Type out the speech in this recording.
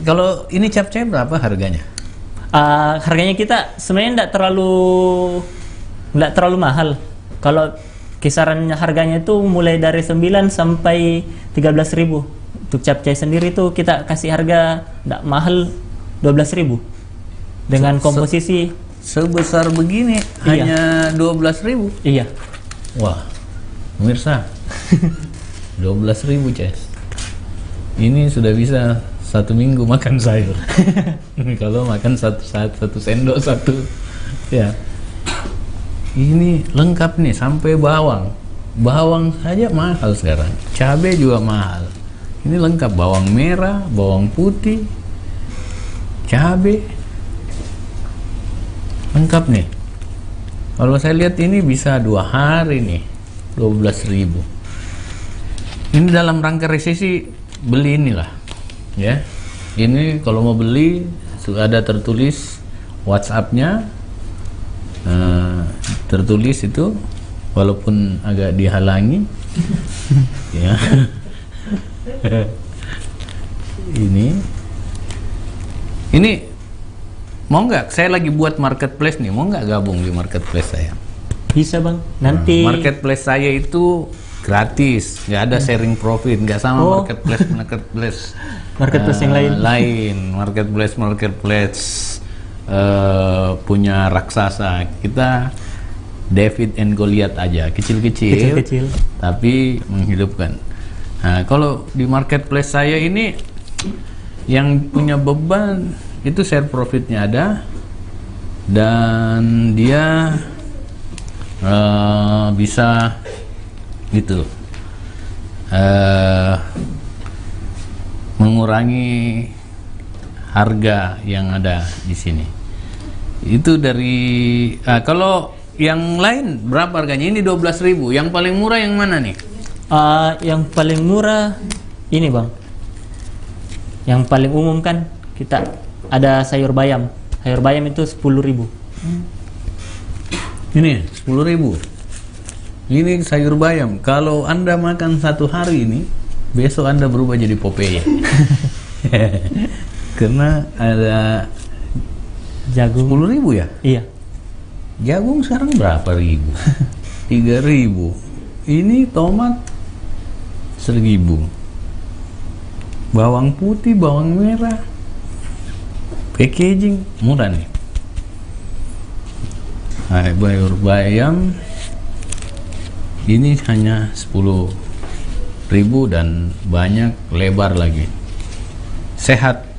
Kalau ini capcay berapa harganya? Harganya kita sebenarnya nggak terlalu mahal. Kalau kisaran harganya itu mulai dari 9 sampai 13.000. Untuk capcay sendiri itu kita kasih harga nggak mahal, 12.000 dengan komposisi sebesar begini. Iya. Hanya 12.000. Iya. Wah, pemirsa, 12.000 Ces. Ini sudah bisa 1 minggu makan sayur. Kalau makan satu sendok satu, ya. Ini lengkap nih sampai bawang. Bawang saja mahal sekarang. Cabai juga mahal. Ini lengkap, bawang merah, bawang putih, cabai. Lengkap nih. Kalau saya lihat ini bisa 2 hari nih, 12.000. Ini dalam rangka resesi, beli inilah, ya. Ini kalau mau beli sudah ada tertulis WhatsApp-nya, tertulis itu, walaupun agak dihalangi, ya. Ini mau nggak? Saya lagi buat marketplace nih, mau nggak gabung di marketplace saya? Bisa bang, nanti Marketplace saya itu gratis, nggak ada sharing profit, nggak sama marketplace yang lain. marketplace punya raksasa. Kita David and Goliath aja, kecil-kecil, tapi menghidupkan. Nah, kalau di marketplace saya ini yang punya beban itu share profitnya ada, dan dia bisa gitu mengurangi harga yang ada di sini. Itu dari kalau yang lain berapa harganya? Ini 12.000. Yang paling murah yang mana nih? Yang paling murah ini bang. Yang paling umum kan kita ada sayur bayam. Sayur bayam itu 10.000. Ini 10.000. Ini sayur bayam. Kalau Anda makan 1 hari ini, besok Anda berubah jadi Popeye. Karena ada jagung 10.000 ya? Iya. Jagung sekarang berapa ribu? 3.000. Ini tomat 1.000. Bawang putih, bawang merah, packaging murah nih. Sayur bayam ini hanya 10.000 dan banyak, lebar lagi. Sehat.